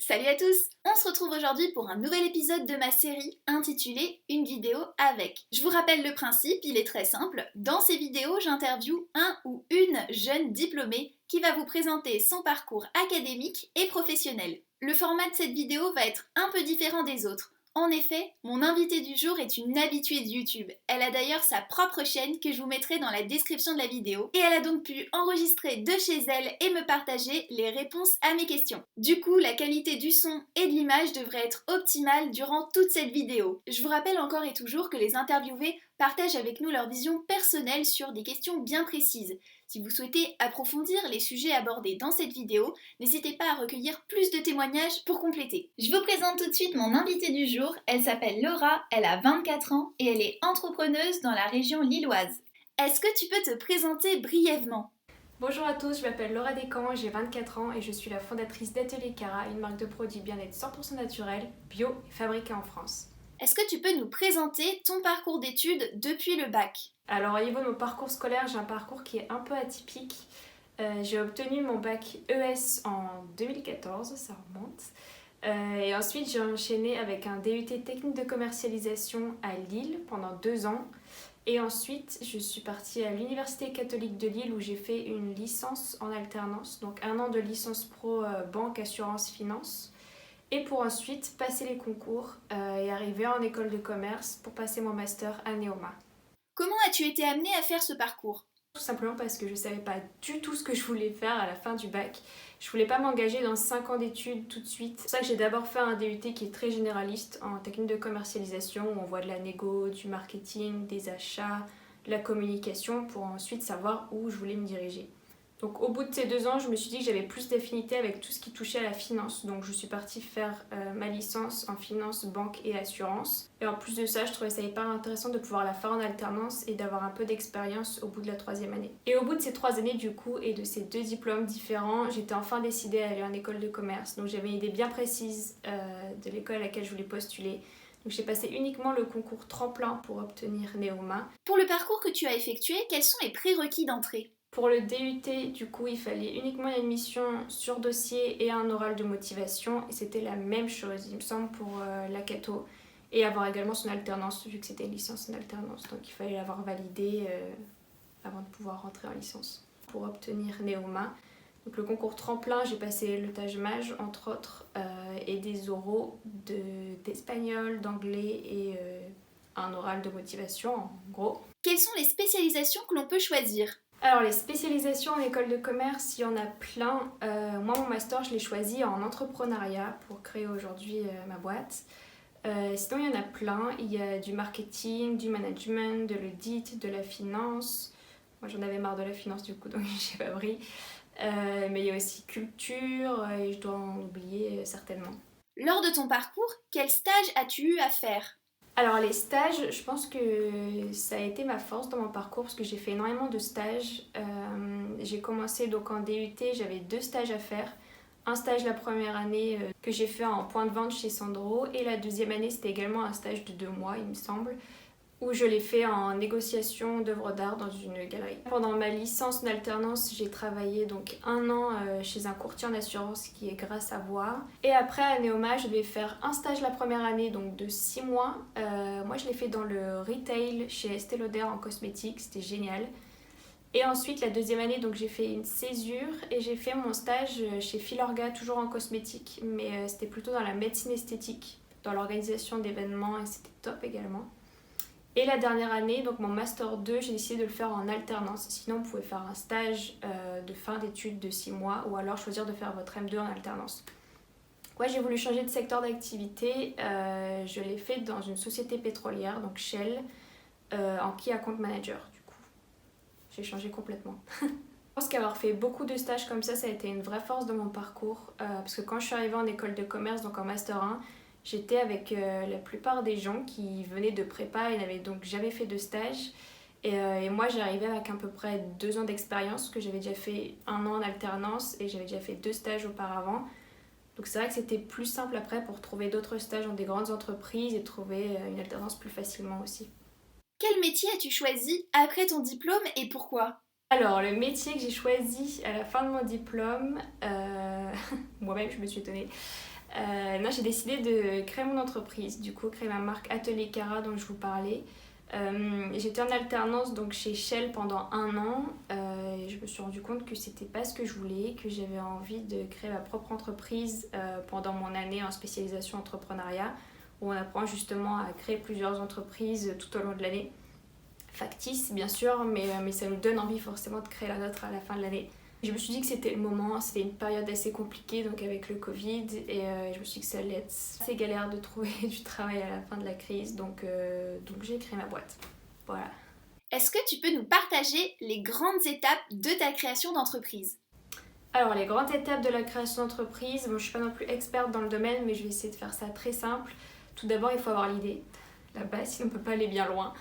Salut à tous! On se retrouve aujourd'hui pour un nouvel épisode de ma série intitulée Une vidéo avec. Je vous rappelle le principe, il est très simple. Dans ces vidéos, j'interviewe un ou une jeune diplômée qui va vous présenter son parcours académique et professionnel. Le format de cette vidéo va être un peu différent des autres. En effet, mon invitée du jour est une habituée de YouTube. Elle a d'ailleurs sa propre chaîne que je vous mettrai dans la description de la vidéo et elle a donc pu enregistrer de chez elle et me partager les réponses à mes questions. Du coup, la qualité du son et de l'image devrait être optimale durant toute cette vidéo. Je vous rappelle encore et toujours que les interviewés partagent avec nous leur vision personnelle sur des questions bien précises. Si vous souhaitez approfondir les sujets abordés dans cette vidéo, n'hésitez pas à recueillir plus de témoignages pour compléter. Je vous présente tout de suite mon invitée du jour. Elle s'appelle Laura, elle a 24 ans et elle est entrepreneuse dans la région lilloise. Est-ce que tu peux te présenter brièvement ? Bonjour à tous, je m'appelle Laura Descamps, j'ai 24 ans et je suis la fondatrice d'Atelier Cara, une marque de produits bien-être 100% naturel, bio et fabriquée en France. Est-ce que tu peux nous présenter ton parcours d'études depuis le bac ? Alors au niveau de mon parcours scolaire, j'ai un parcours qui est un peu atypique. J'ai obtenu mon bac ES en 2014, ça remonte. Et ensuite j'ai enchaîné avec un DUT technique de commercialisation à Lille pendant 2 ans. Et ensuite, je suis partie à l'Université catholique de Lille où j'ai fait une licence en alternance, donc 1 an de licence pro banque, assurance, finance. Et pour ensuite passer les concours et arriver en école de commerce pour passer mon master à Neoma. Comment as-tu été amenée à faire ce parcours ? Tout simplement parce que je ne savais pas du tout ce que je voulais faire à la fin du bac. Je ne voulais pas m'engager dans 5 ans d'études tout de suite. C'est pour ça que j'ai d'abord fait un DUT qui est très généraliste en technique de commercialisation où on voit de la négo, du marketing, des achats, de la communication pour ensuite savoir où je voulais me diriger. Donc au bout de ces 2 ans, je me suis dit que j'avais plus d'affinité avec tout ce qui touchait à la finance. Donc je suis partie faire ma licence en finance, banque et assurance. Et en plus de ça, je trouvais ça hyper intéressant de pouvoir la faire en alternance et d'avoir un peu d'expérience au bout de la 3e année. Et au bout de ces 3 années du coup et de ces 2 diplômes différents, j'étais enfin décidée à aller en école de commerce. Donc j'avais une idée bien précise de l'école à laquelle je voulais postuler. Donc j'ai passé uniquement le concours tremplin pour obtenir Neoma. Pour le parcours que tu as effectué, quels sont les prérequis d'entrée ? Pour le DUT, du coup, il fallait uniquement une admission sur dossier et un oral de motivation. Et c'était la même chose, il me semble, pour la Cato. Et avoir également son alternance, vu que c'était une licence en alternance. Donc il fallait l'avoir validée avant de pouvoir rentrer en licence pour obtenir Neoma. Donc le concours tremplin, j'ai passé le Taj-Maj, entre autres, et des oraux d'espagnol, d'anglais et un oral de motivation, en gros. Quelles sont les spécialisations que l'on peut choisir ? Alors les spécialisations en école de commerce, il y en a plein. Moi mon master je l'ai choisi en entrepreneuriat pour créer aujourd'hui ma boîte. Sinon il y en a plein, il y a du marketing, du management, de l'audit, de la finance. Moi j'en avais marre de la finance du coup donc j'ai pas pris. Mais il y a aussi culture et je dois en oublier certainement. Lors de ton parcours, quel stage as-tu eu à faire ? Alors les stages, je pense que ça a été ma force dans mon parcours parce que j'ai fait énormément de stages. J'ai commencé donc en DUT, j'avais 2 stages à faire. Un stage la première année que j'ai fait en point de vente chez Sandro et la 2e année c'était également un stage de 2 mois il me semble où je l'ai fait en négociation d'œuvres d'art dans une galerie. Pendant ma licence d'alternance, j'ai travaillé donc 1 an chez un courtier en assurance qui est Grâce à Voir. Et après à Neoma, je devais faire un stage la première année donc de 6 mois. Moi je l'ai fait dans le retail chez Estée Lauder en cosmétique, c'était génial. Et ensuite la 2e année donc j'ai fait une césure et j'ai fait mon stage chez Filorga toujours en cosmétique mais c'était plutôt dans la médecine esthétique, dans l'organisation d'événements et c'était top également. Et la dernière année, donc mon Master 2, j'ai décidé de le faire en alternance. Sinon, vous pouvez faire un stage de fin d'études de 6 mois ou alors choisir de faire votre M2 en alternance. Ouais, j'ai voulu changer de secteur d'activité. Je l'ai fait dans une société pétrolière, donc Shell, en Key Account Manager du coup. J'ai changé complètement. Je pense qu'avoir fait beaucoup de stages comme ça a été une vraie force de mon parcours. Parce que quand je suis arrivée en école de commerce, donc en Master 1, j'étais avec la plupart des gens qui venaient de prépa et n'avaient donc jamais fait de stage. Et moi, j'arrivais avec à peu près 2 ans d'expérience, parce que j'avais déjà fait 1 an en alternance et j'avais déjà fait 2 stages auparavant. Donc c'est vrai que c'était plus simple après pour trouver d'autres stages dans des grandes entreprises et trouver une alternance plus facilement aussi. Quel métier as-tu choisi après ton diplôme et pourquoi ? Alors, le métier que j'ai choisi à la fin de mon diplôme, moi-même je me suis étonnée. Non, j'ai décidé de créer mon entreprise, du coup créer ma marque Atelier Cara dont je vous parlais. J'étais en alternance donc chez Shell pendant 1 an et je me suis rendu compte que c'était pas ce que je voulais, que j'avais envie de créer ma propre entreprise pendant mon année en spécialisation entrepreneuriat où on apprend justement à créer plusieurs entreprises tout au long de l'année. Factice bien sûr, mais ça nous donne envie forcément de créer la nôtre à la fin de l'année. Je me suis dit que c'était le moment, c'était une période assez compliquée donc avec le Covid et je me suis dit que ça allait être assez galère de trouver du travail à la fin de la crise donc j'ai créé ma boîte. Voilà. Est-ce que tu peux nous partager les grandes étapes de ta création d'entreprise? Alors les grandes étapes de la création d'entreprise, bon, je suis pas non plus experte dans le domaine mais je vais essayer de faire ça très simple. Tout d'abord il faut avoir l'idée, la base, sinon on peut pas aller bien loin.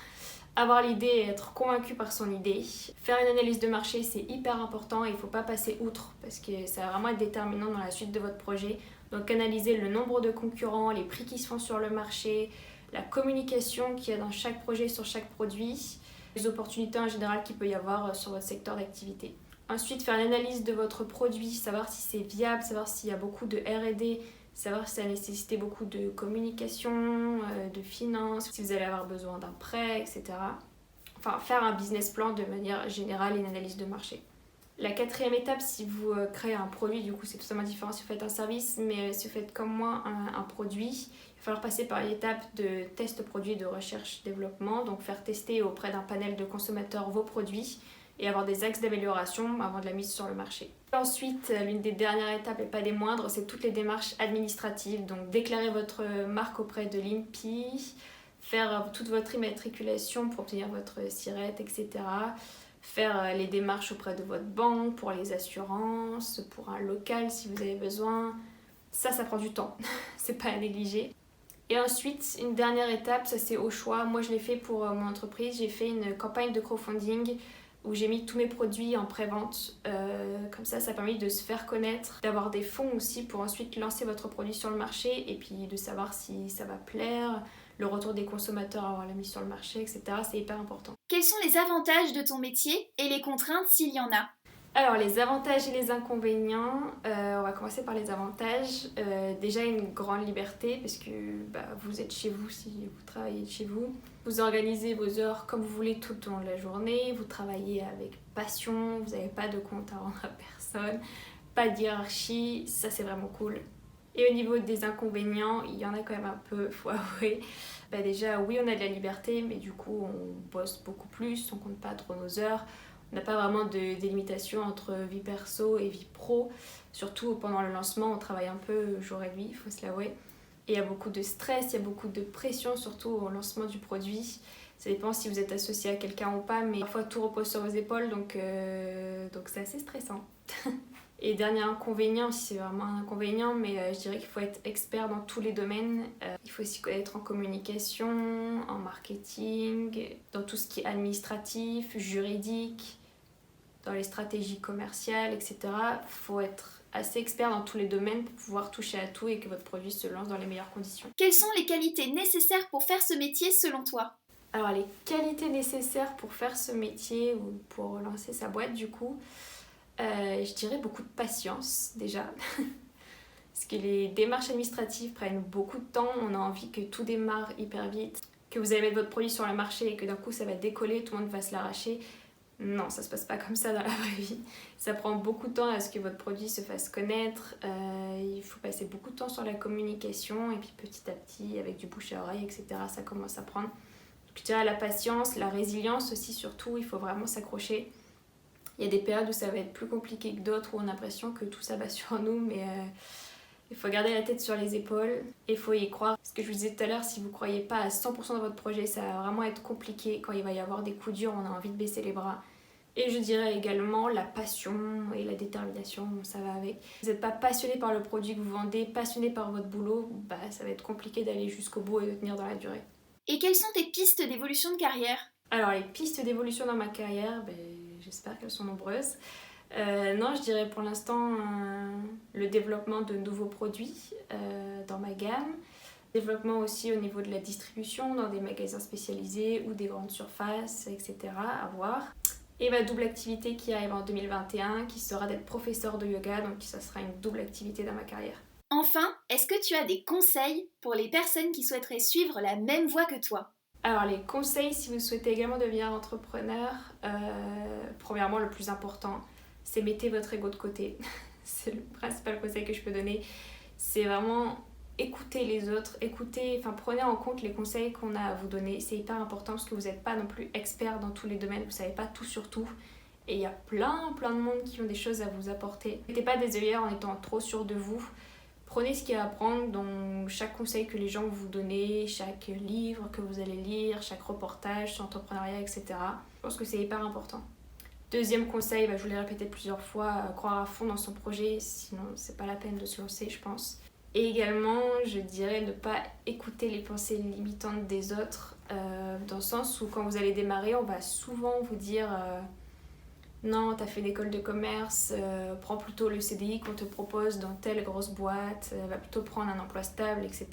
Avoir l'idée et être convaincu par son idée. Faire une analyse de marché, c'est hyper important et il ne faut pas passer outre parce que ça va vraiment être déterminant dans la suite de votre projet. Donc analyser le nombre de concurrents, les prix qui se font sur le marché, la communication qu'il y a dans chaque projet sur chaque produit, les opportunités en général qu'il peut y avoir sur votre secteur d'activité. Ensuite, faire une analyse de votre produit, savoir si c'est viable, savoir s'il y a beaucoup de R&D, savoir si ça nécessite beaucoup de communication, de finances, si vous allez avoir besoin d'un prêt, etc. Enfin, faire un business plan de manière générale et une analyse de marché. La quatrième étape, si vous créez un produit, du coup c'est totalement différent si vous faites un service, mais si vous faites comme moi un produit, il va falloir passer par l'étape de test produit, de recherche-développement, donc faire tester auprès d'un panel de consommateurs vos produits et avoir des axes d'amélioration avant de la mise sur le marché. Ensuite, l'une des dernières étapes et pas des moindres, c'est toutes les démarches administratives. Donc déclarer votre marque auprès de l'INPI, faire toute votre immatriculation pour obtenir votre SIRET, etc. Faire les démarches auprès de votre banque pour les assurances, pour un local si vous avez besoin. Ça prend du temps, c'est pas à négliger. Et ensuite, une dernière étape, ça c'est au choix. Moi je l'ai fait pour mon entreprise, j'ai fait une campagne de crowdfunding où j'ai mis tous mes produits en pré-vente. Comme ça a permis de se faire connaître, d'avoir des fonds aussi pour ensuite lancer votre produit sur le marché et puis de savoir si ça va plaire, le retour des consommateurs à avoir la mise sur le marché, etc. C'est hyper important. Quels sont les avantages de ton métier et les contraintes s'il y en a? Alors les avantages et les inconvénients, on va commencer par les avantages. Déjà une grande liberté parce que vous êtes chez vous si vous travaillez de chez vous. Vous organisez vos heures comme vous voulez tout au long de la journée, vous travaillez avec passion, vous n'avez pas de compte à rendre à personne, pas de hiérarchie, ça c'est vraiment cool. Et au niveau des inconvénients, il y en a quand même un peu, faut avouer. Déjà oui on a de la liberté mais du coup on bosse beaucoup plus, on compte pas trop nos heures. On n'a pas vraiment de délimitation entre vie perso et vie pro. Surtout pendant le lancement, on travaille un peu jour et nuit, il faut se l'avouer. Et il y a beaucoup de stress, il y a beaucoup de pression, surtout au lancement du produit. Ça dépend si vous êtes associé à quelqu'un ou pas, mais parfois tout repose sur vos épaules, donc c'est assez stressant. Et dernier inconvénient, si c'est vraiment un inconvénient, mais je dirais qu'il faut être expert dans tous les domaines. Il faut aussi connaître en communication, en marketing, dans tout ce qui est administratif, juridique, dans les stratégies commerciales, etc. Il faut être assez expert dans tous les domaines pour pouvoir toucher à tout et que votre produit se lance dans les meilleures conditions. Quelles sont les qualités nécessaires pour faire ce métier selon toi? Alors les qualités nécessaires pour faire ce métier ou pour lancer sa boîte du coup, je dirais beaucoup de patience déjà. Parce que les démarches administratives prennent beaucoup de temps, on a envie que tout démarre hyper vite, que vous allez mettre votre produit sur le marché et que d'un coup ça va décoller, tout le monde va se l'arracher. Non, ça se passe pas comme ça dans la vraie vie. Ça prend beaucoup de temps à ce que votre produit se fasse connaître, il faut passer beaucoup de temps sur la communication et puis petit à petit avec du bouche à oreille, etc. ça commence à prendre. Je dirais la patience, la résilience aussi surtout, il faut vraiment s'accrocher. Il y a des périodes où ça va être plus compliqué que d'autres, où on a l'impression que tout ça va sur nous, mais il faut garder la tête sur les épaules et il faut y croire. Ce que je vous disais tout à l'heure, si vous ne croyez pas à 100% dans votre projet, ça va vraiment être compliqué. Quand il va y avoir des coups durs, on a envie de baisser les bras. Et je dirais également la passion et la détermination, ça va avec. Vous n'êtes pas passionné par le produit que vous vendez, passionné par votre boulot, ça va être compliqué d'aller jusqu'au bout et de tenir dans la durée. Et quelles sont tes pistes d'évolution de carrière? Alors les pistes d'évolution dans ma carrière, j'espère qu'elles sont nombreuses. Non, je dirais pour l'instant le développement de nouveaux produits dans ma gamme. Développement aussi au niveau de la distribution dans des magasins spécialisés ou des grandes surfaces, etc. à voir. Et ma double activité qui arrive en 2021 qui sera d'être professeur de yoga, donc ça sera une double activité dans ma carrière. Enfin, est-ce que tu as des conseils pour les personnes qui souhaiteraient suivre la même voie que toi? Alors les conseils, si vous souhaitez également devenir entrepreneur, premièrement le plus important, c'est mettez votre ego de côté. C'est le principal conseil que je peux donner. C'est vraiment écouter les autres, prenez en compte les conseils qu'on a à vous donner. C'est hyper important parce que vous n'êtes pas non plus expert dans tous les domaines, vous ne savez pas tout sur tout. Et il y a plein de monde qui ont des choses à vous apporter. N'êtes pas des œillères en étant trop sûr de vous. Prenez ce qu'il y a à apprendre dans chaque conseil que les gens vont vous donner, chaque livre que vous allez lire, chaque reportage sur l'entrepreneuriat, etc. Je pense que c'est hyper important. Deuxième conseil, je vous l'ai répété plusieurs fois, croire à fond dans son projet, sinon c'est pas la peine de se lancer, je pense. Et également, je dirais ne pas écouter les pensées limitantes des autres, dans le sens où quand vous allez démarrer, on va souvent vous dire non, t'as fait une école de commerce, prends plutôt le CDI qu'on te propose dans telle grosse boîte, va plutôt prendre un emploi stable, etc.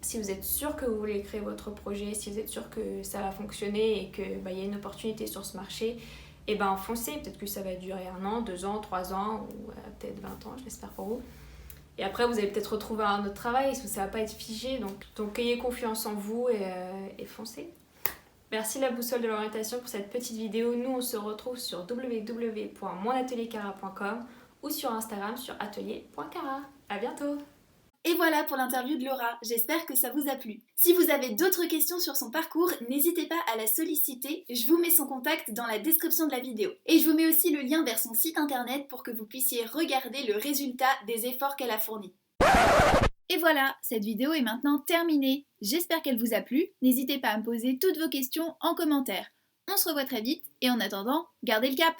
Si vous êtes sûr que vous voulez créer votre projet, si vous êtes sûr que ça va fonctionner et qu'il y a une opportunité sur ce marché, foncez, peut-être que ça va durer 1 an, 2 ans, 3 ans, ou peut-être 20 ans, je l'espère pour vous. Et après, vous allez peut-être retrouver un autre travail, parce que ça va pas être figé, donc ayez confiance en vous et foncez. Merci la boussole de l'orientation pour cette petite vidéo. Nous, on se retrouve sur www.monateliercara.com ou sur Instagram sur atelier.cara. À bientôt! Et voilà pour l'interview de Laura, j'espère que ça vous a plu. Si vous avez d'autres questions sur son parcours, n'hésitez pas à la solliciter, je vous mets son contact dans la description de la vidéo. Et je vous mets aussi le lien vers son site internet pour que vous puissiez regarder le résultat des efforts qu'elle a fournis. Et voilà, cette vidéo est maintenant terminée. J'espère qu'elle vous a plu, n'hésitez pas à me poser toutes vos questions en commentaire. On se revoit très vite, et en attendant, gardez le cap!